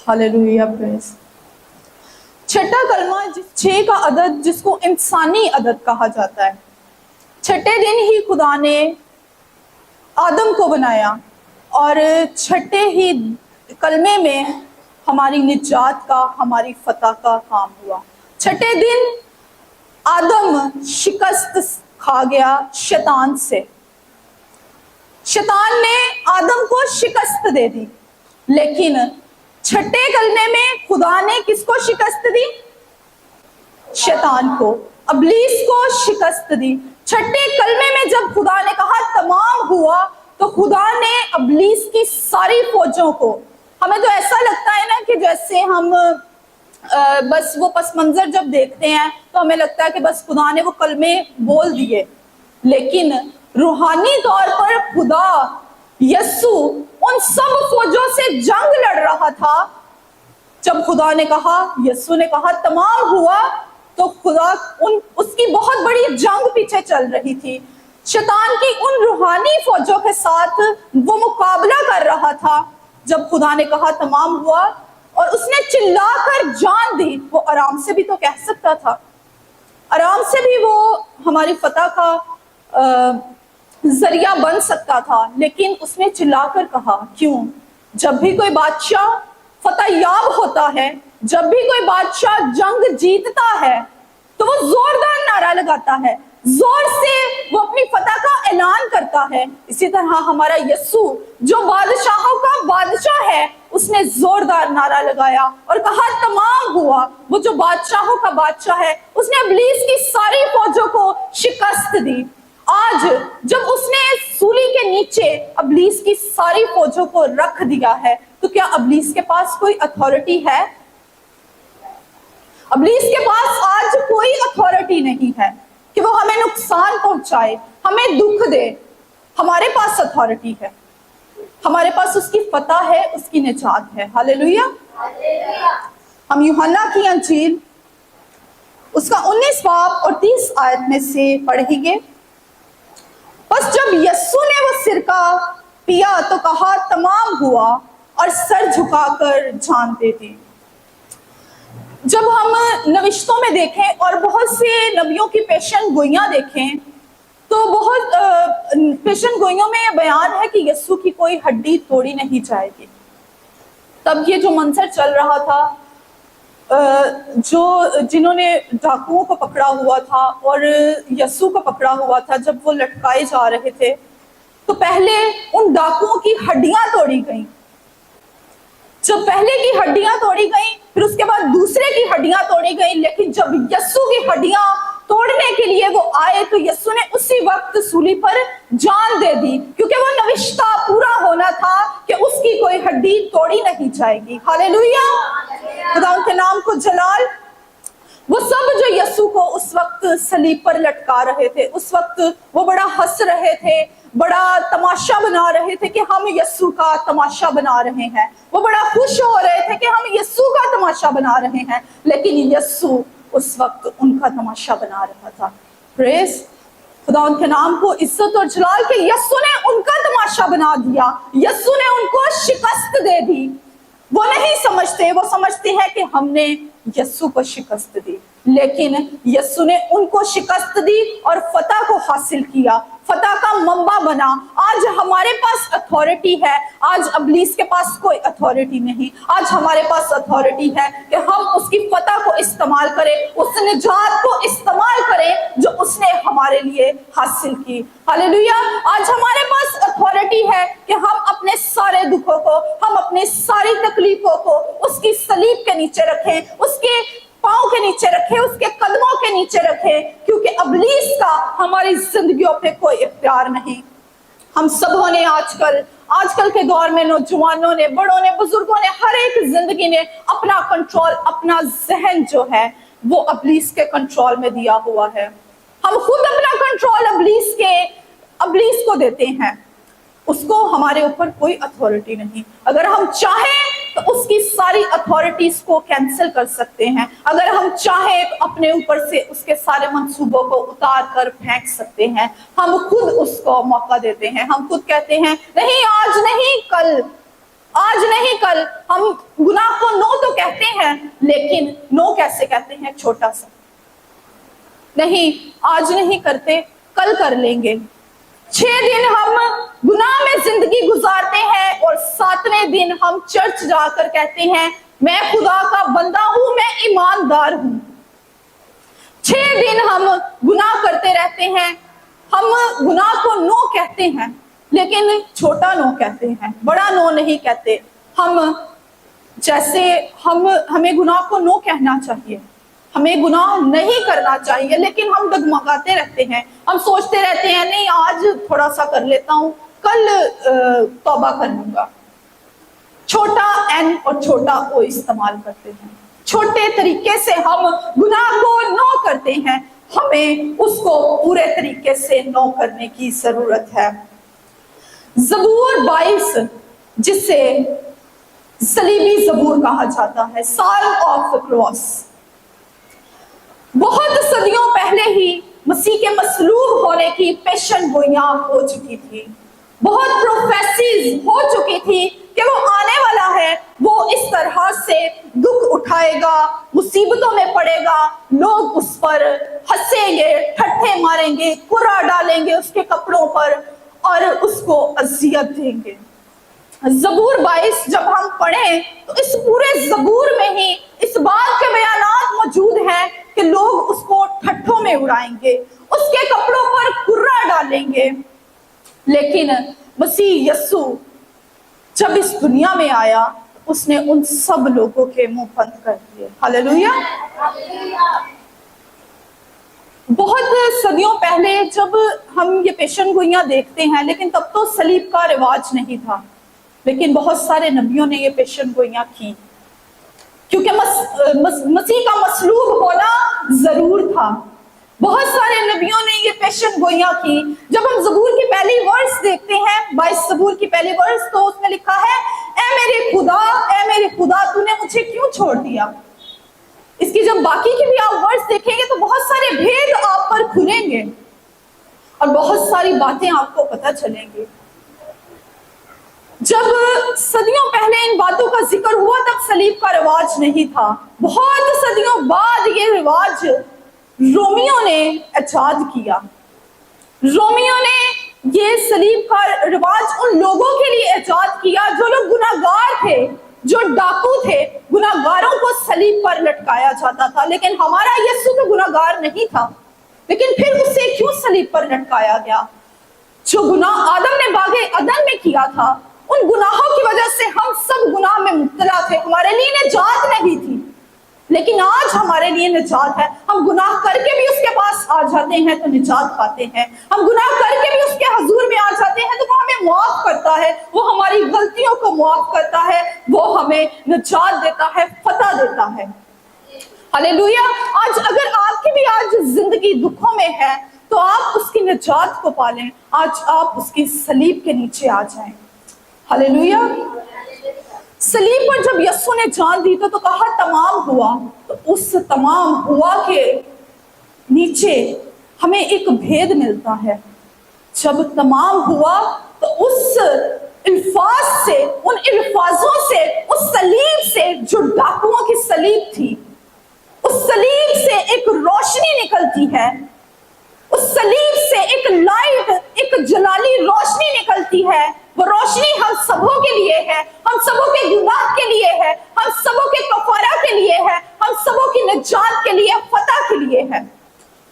Hallelujah praise. छठा कलमा 6 का अदद जिसको इंसानी अदद कहा जाता है। छठे दिन ही खुदा ने आदम को बनाया और छठे ही कलमे में हमारी निजात का, हमारी फतह का काम हुआ। छठे दिन आदम शिकस्त खा गया शैतान से। शैतान ने आदम को शिकस्त दे दी, लेकिन छठे कलमे में खुदा ने किसको शिकस्त दी? शैतान को, अबलीस को शिकस्त दी। छठे कलमे में जब खुदा ने कहा तमाम हुआ, तो खुदा ने अबलीस की सारी फौजों को, हमें तो ऐसा लगता है ना कि जैसे हम बस वो पस मंजर जब देखते हैं तो हमें लगता है कि बस खुदा ने वो कलमे बोल दिए, लेकिन रूहानी तौर पर खुदा यस्सु उन सब फौजों से जंग लड़ रहा था। जब खुदा ने कहा, यस्सु ने कहा तमाम हुआ, तो खुदा उसकी बहुत बड़ी जंग पीछे चल रही थी। शैतान की उन रूहानी फौजों के साथ वो मुकाबला कर रहा था। जब खुदा ने कहा तमाम हुआ और उसने चिल्लाकर जान दी, वो आराम से भी तो कह सकता था, आराम से भी वो हमारी फतह का जरिया बन सकता था, लेकिन उसने चिल्लाकर कहा। क्यों? जब भी कोई बादशाह फतह याब होता है, जब भी कोई बादशाह जंग जीतता है, तो वो जोरदार नारा लगाता है, जोर से वो अपनी फतह का ऐलान करता है। इसी तरह हमारा यस्सु जो बादशाहों का बादशाह है, उसने जोरदार नारा लगाया और कहा तमाम हुआ। वो जो बादशाहों का बादशाह है, उसने इब्लीस की सारी फौजों को शिकस्त दी। आज जब उसने सूली के नीचे इब्लीस की सारी फौजों को रख दिया है, तो क्या इब्लीस के पास कोई अथॉरिटी है? इब्लीस के पास आज कोई अथॉरिटी नहीं है कि वो हमें नुकसान पहुंचाए, हमें दुख दे। हमारे पास अथॉरिटी है, हमारे पास उसकी फतह है, उसकी निजात है। हालेलुया। हम यूहन्ना की अंजील उसका 19 बाब और 30 आयत में से पढ़ेंगे। बस जब यस्सु ने वो सिरका पिया तो कहा तमाम हुआ और सर झुकाकर जान दे दी। जब हम नविश्तों में देखें और बहुत से नबियों की पेशन गोइयां देखें, तो बहुत पेशन गोइयों में यह बयान है कि यस्सु की कोई हड्डी तोड़ी नहीं जाएगी। तब ये जो मंजर चल रहा था, जिन्होंने डाकुओं को पकड़ा हुआ था और यस्सु को पकड़ा हुआ था, जब वो लटकाए जा रहे थे, तो पहले उन डाकुओं की हड्डियां तोड़ी गईं। जब पहले की हड्डियां तोड़ी गईं, फिर उसके बाद दूसरे की हड्डियां तोड़ी गईं, लेकिन जब यस्सु की हड्डियां तोड़ने के लिए वो आए, तो यस्सु ने उसी वक्त सूली पर जान दे दी, क्योंकि वो नविश्ता पूरा होना था कि उसकी कोई हड्डी तोड़ी नहीं जाएगी। हालेलुया, खुदा उनके नाम को जलाल। वो सब जो यस्सु को उस वक्त सलीब पर लटका रहे थे, उस वक्त वो बड़ा हंस रहे थे, बड़ा तमाशा बना रहे थे कि हम यस्सु का तमाशा बना रहे हैं। वो बड़ा खुश हो रहे थे कि हम यस्सु का तमाशा बना रहे हैं, लेकिन यस्सु उस वक्त उनका तमाशा बना रहा था। प्रेज खुदा उनके नाम को इज्जत और जलाल के यस्सु ने उनका तमाशा बना दिया, यस्सु ने उनको शिकस्त दे दी। वो नहीं समझते, वो समझते हैं कि हमने यस्सु को शिकस्त दी, लेकिन यस्सु ने उनको शिकस्त दी और फतह को हासिल किया, फतह का मंबा बना। आज हमारे पास अथॉरिटी है, आज इब्लीस के पास कोई अथॉरिटी नहीं। आज हमारे पास अथॉरिटी है कि हम उसकी फतह को इस्तेमाल करें, उस निजात को इस्तेमाल करें जो उसने हमारे लिए हासिल की। हालेलुया। आज हमारे पास अथॉरिटी है कि हम अपने सारे दुखों को, हम अपनी सारी तकलीफों को उसकी सलीब के नीचे रखें, उसके पांव के नीचे रखे, उसके कदमों के नीचे रखे, क्योंकि इब्लीस का हमारी जिंदगियों पे कोई इख्तियार नहीं। हम सबों ने आजकल के दौर में, नौजवानों ने, बड़ों ने, बुजुर्गों ने, हर एक जिंदगी ने अपना कंट्रोल, अपना जहन जो है वो इब्लीस के कंट्रोल में दिया हुआ है। हम खुद अपना कंट्रोल इब्लीस को देते हैं, उसको हमारे ऊपर कोई अथॉरिटी नहीं। अगर हम चाहें तो उसकी सारी अथॉरिटीज को कैंसिल कर सकते हैं। अगर हम चाहें तो अपने ऊपर से उसके सारे मंसूबों को उतार कर फेंक सकते हैं। हम खुद उसको मौका देते हैं, हम खुद कहते हैं नहीं आज नहीं कल, آج نہیں کل ہم گناہ کو نو تو کہتے ہیں، لیکن نو کیسے کہتے ہیں؟ چھوٹا سا نہیں، آج نہیں کرتے کل کر لیں گے۔ 6 دن ہم گناہ میں زندگی گزارتے ہیں اور 7ویں دن ہم چرچ جا کر کہتے ہیں میں خدا کا بندہ ہوں، میں ایماندار ہوں۔ 6 دن ہم گناہ کرتے رہتے ہیں، ہم گناہ کو نو کہتے ہیں لیکن چھوٹا نو کہتے ہیں، بڑا نو نہیں کہتے۔ ہم جیسے ہمیں گناہ کو نو کہنا چاہیے، ہمیں گناہ نہیں کرنا چاہیے، لیکن ہم ڈگمگاتے رہتے ہیں، ہم سوچتے رہتے ہیں نہیں آج تھوڑا سا کر لیتا ہوں، کل توبہ کر لوں گا۔ چھوٹا این اور چھوٹا او استعمال کرتے ہیں، چھوٹے طریقے سے ہم گناہ کو نو کرتے ہیں، ہمیں اس کو پورے طریقے سے نو کرنے کی ضرورت ہے۔ زبور 22 جسے صلیبی زبور کہا جاتا ہے، Psalm of the Cross، بہت صدیوں پہلے ہی مسیح کے مصلوب ہونے کی پیشن گوئیاں ہو چکی تھی، بہت پروفیسیز ہو چکی تھی کہ وہ آنے والا ہے، وہ اس طرح سے دکھ اٹھائے گا، مصیبتوں میں پڑے گا، لوگ اس پر ہنسیں گے، ٹھٹھے ماریں گے، کرا ڈالیں گے اس کے کپڑوں پر اور اس کو اذیت دیں گے۔ زبور 22 جب ہم پڑھیں تو اس پورے زبور میں ہی اس بات کے بیانات موجود ہیں کہ لوگ اس کو ٹھٹھوں میں اڑائیں گے، اس کے کپڑوں پر کرا ڈالیں گے۔ لیکن مسیح یسوع جب اس دنیا میں آیا اس نے ان سب لوگوں کے منہ بند کر دیے۔ ہاللیلویا۔ بہت صدیوں پہلے جب ہم یہ پیشن گوئیاں دیکھتے ہیں، لیکن تب تو صلیب کا رواج نہیں تھا، لیکن بہت سارے نبیوں نے یہ پیشن گوئیاں کی کیونکہ مسیح کا مصلوب ہونا ضرور تھا۔ بہت سارے نبیوں نے یہ پیشن گوئیاں کی۔ جب ہم زبور کی پہلی ورس دیکھتے ہیں، 22 زبور کی پہلی ورس، تو اس میں لکھا ہے اے میرے خدا تو نے مجھے کیوں چھوڑ دیا۔ اس کی جب باقی کی بھی آپ ورس دیکھیں گے تو بہت سارے بھید آپ پر کھلیں گے اور بہت ساری باتیں آپ کو پتہ چلیں گی۔ جب صدیوں پہلے ان باتوں کا ذکر ہوا تب صلیب کا رواج نہیں تھا، بہت صدیوں بعد یہ رواج رومیوں نے ایجاد کیا۔ رومیوں نے یہ صلیب کا رواج ان لوگوں کے لیے ایجاد کیا جو لوگ گناہگار تھے، جو ڈاکو تھے، گناہگاروں کو صلیب پر لٹکایا جاتا تھا۔ لیکن ہمارا یسوع تو گناہگار نہیں تھا، لیکن پھر اسے کیوں صلیب پر لٹکایا گیا؟ جو گناہ آدم نے باغ عدن میں کیا تھا، ان گناہوں کی وجہ سے ہم سب گناہ میں مبتلا تھے، ہمارے لیے نجات نہیں تھی، لیکن آج ہمارے لیے نجات ہے۔ ہم گناہ کر کے بھی اس کے پاس آ جاتے ہیں تو نجات پاتے ہیں، ہم گناہ کر کے بھی اس کے حضور میں آ جاتے ہیں تو وہ ہمیں معاف کرتا ہے، وہ ہماری غلطیوں کو معاف کرتا ہے، وہ ہمیں نجات دیتا ہے، فتح دیتا ہے۔ ہاللیلویا۔ آج اگر آپ کی بھی آج زندگی دکھوں میں ہے تو آپ اس کی نجات کو پالیں، آج آپ اس کی صلیب کے نیچے آ جائیں۔ ہاللیلویا۔ صلیب پر جب یسوع نے جان دی تو کہا تمام ہوا، تو اس تمام ہوا کے نیچے ہمیں ایک بھید ملتا ہے۔ جب تمام ہوا تو اس الفاظ سے، ان الفاظوں سے، اس صلیب سے جو ڈاکوؤں کی صلیب تھی، اس صلیب سے ایک روشنی نکلتی ہے، اس صلیب سے ایک لائٹ، ایک جلالی روشنی نکلتی ہے۔ وہ روشنی ہم سبوں کے لیے ہے، ہم سبوں کے گناہ کے لیے ہے، ہم سبوں کے کفارہ کے لیے ہے، ہم سبوں کی نجات کے لیے، فتح کے لیے ہے۔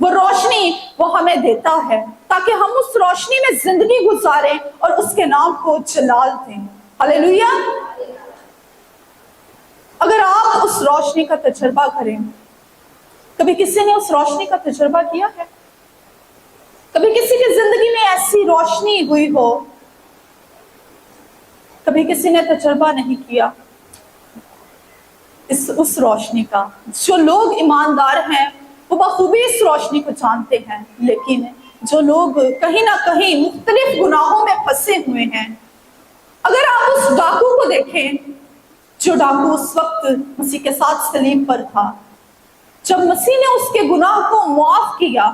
وہ روشنی وہ ہمیں دیتا ہے تاکہ ہم اس روشنی میں زندگی گزاریں اور اس کے نام کو جلال دیں۔ ہاللیلویا۔ اگر آپ اس روشنی کا تجربہ کریں، کبھی کسی نے اس روشنی کا تجربہ کیا ہے؟ کبھی کسی کی زندگی میں ایسی روشنی ہوئی ہو؟ کبھی کسی نے تجربہ نہیں کیا اس روشنی کا؟ جو لوگ ایماندار ہیں وہ بخوبی اس روشنی کو جانتے ہیں، لیکن جو لوگ کہیں نہ کہیں مختلف گناہوں میں پھنسے ہوئے ہیں، اگر آپ اس ڈاکو کو دیکھیں، جو ڈاکو اس وقت مسیح کے ساتھ صلیب پر تھا، جب مسیح نے اس کے گناہ کو معاف کیا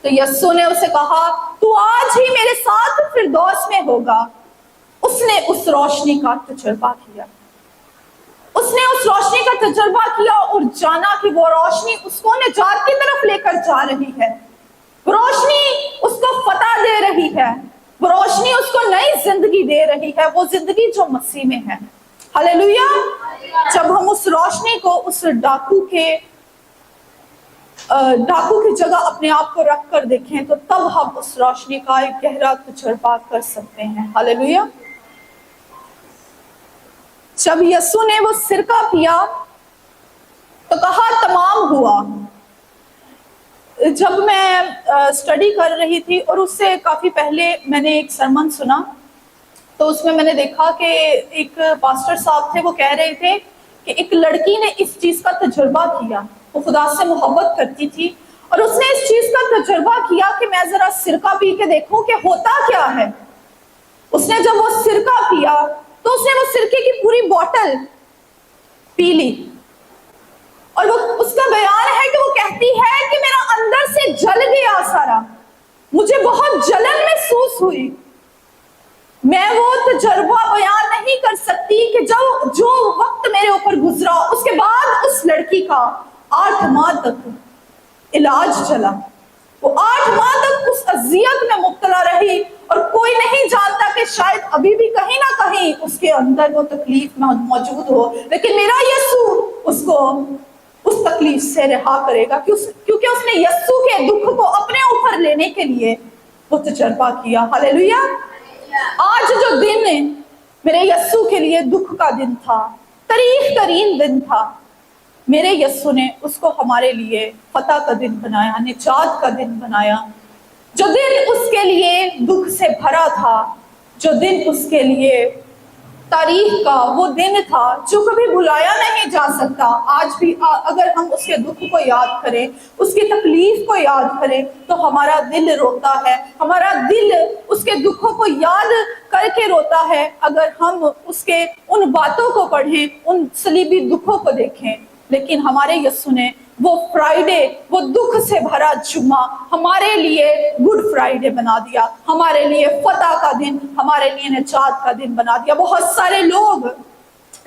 تو یسوع نے اسے کہا تو آج ہی میرے ساتھ فردوس میں ہوگا۔ اس उसने उस रोशनी का तजुर्बा किया, उसने उस रोशनी का तजुर्बा किया और जाना कि वो रोशनी उसको निजात की तरफ लेकर जा रही है, रोशनी उसको फतह दे रही है, वो रोशनी उसको नई जिंदगी दे रही है, वो जिंदगी जो मसीह में है। हालेलुया। जब हम उस रोशनी को उस डाकू की जगह अपने आप को रख कर देखें तो तब हम उस रोशनी का एक गहरा तजुर्बा कर सकते हैं। हालेलुया। जब यीशु ने वो सिरका पिया तो कहा तमाम हुआ। जब मैं स्टडी कर रही थी और उससे काफी पहले मैंने एक सरमन सुना, तो उसमें मैंने देखा कि एक पास्टर साहब थे, वो कह रहे थे कि एक लड़की ने इस चीज का तजुर्बा किया, वो खुदा से मोहब्बत करती थी और उसने इस चीज का तजुर्बा किया कि मैं जरा सिरका पी के देखूं कि होता क्या है। उसने जब वो सिरका पिया तो उसने वो सिरके की पूरी बोतल पी ली और वो उसका बयान है कि वो कहती है कि मेरा अंदर से जल गया सारा, मुझे बहुत जलन महसूस हुई। मैं वो तजुर्बा बयान नहीं कर सकती कि जो वक्त मेरे ऊपर गुजरा, उसके बाद उस लड़की का 8 माह तक इलाज चला। वो 8 माह तक उस अजियत में मुब्तला रही और कोई नहीं जानता कि शायद अभी भी कहीं ना कहीं उसके अंदर वो तकलीफ मौजूद हो, लेकिन मेरा यीशु उसको उस तकलीफ से रिहा करेगा क्योंकि उसने यीशु के दुख को अपने ऊपर लेने के लिए वो तजुर्बा किया। हालेलुया। आज जो दिन मेरे यीशु के लिए दुख का दिन था, तारीख तरीन दिन था, मेरे यीशु ने उसको हमारे लिए फतह का दिन बनाया, निजात का दिन बनाया। जो दिन उसके लिए दुख से भरा था, जो दिन उसके लिए तारीख का वो दिन था जो कभी भुलाया नहीं जा सकता। आज भी अगर हम उसके दुख को याद करें, उसकी तकलीफ को याद करें तो हमारा दिल रोता है, हमारा दिल उसके दुखों को याद करके रोता है। अगर हम उसके उन बातों को पढ़ें, उन सलीबी दुखों को देखें, लेकिन हमारे यीशु ने वो फ्राइडे, वो दुख से भरा जुम्मा हमारे लिए गुड फ्राइडे बना दिया, हमारे लिए फतह का दिन, हमारे लिए निजात का दिन बना दिया। बहुत सारे लोग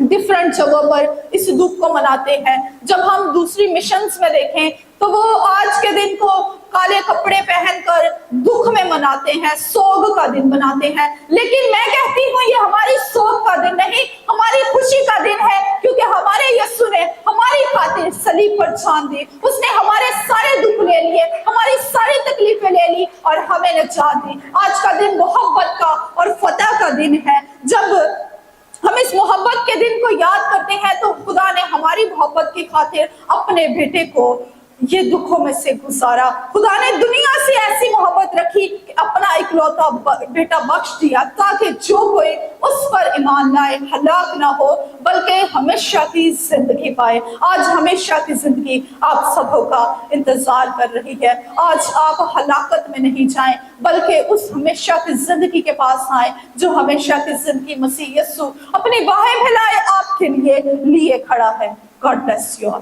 डिफरेंट जगहों पर इस दुख को मनाते हैं। जब हम दूसरी मिशंस में देखें तो वो आज के दिन को काले कपड़े पहनकर दुख में मनाते हैं, सोग का दिन बनाते हैं, लेकिन मैं कहती हूँ ये हमारी सोग का दिन नहीं, हमारी खुशी का दिन है, क्योंकि हमारे यीशु ने हमारी खातिर सलीब पर जान दी। उसने हमारे सारे दुख ले लिए, हमारी सारी तकलीफें ले ली और हमें निजात दी। आज का दिन मोहब्बत का और फतह का दिन है। जब हम इस मोहब्बत के दिन को याद करते हैं तो खुदा ने हमारी मोहब्बत की खातिर अपने बेटे को ये दुखों में से गुजारा। खुदा ने दुनिया से ऐसी मोहब्बत रखी कि अपना इकलौता बेटा बख्श दिया ताकि जो कोई उस पर ईमान लाए हलाक ना हो बल्कि हमेशा की जिंदगी पाए। आज हमेशा की जिंदगी आप सबों का इंतजार कर रही है। आज आप हलाकत में नहीं जाएं बल्कि उस हमेशा की जिंदगी के पास आए जो हमेशा की जिंदगी मसीह यीशु अपनी बाहें फैलाए आपके लिए खड़ा है। God bless you all.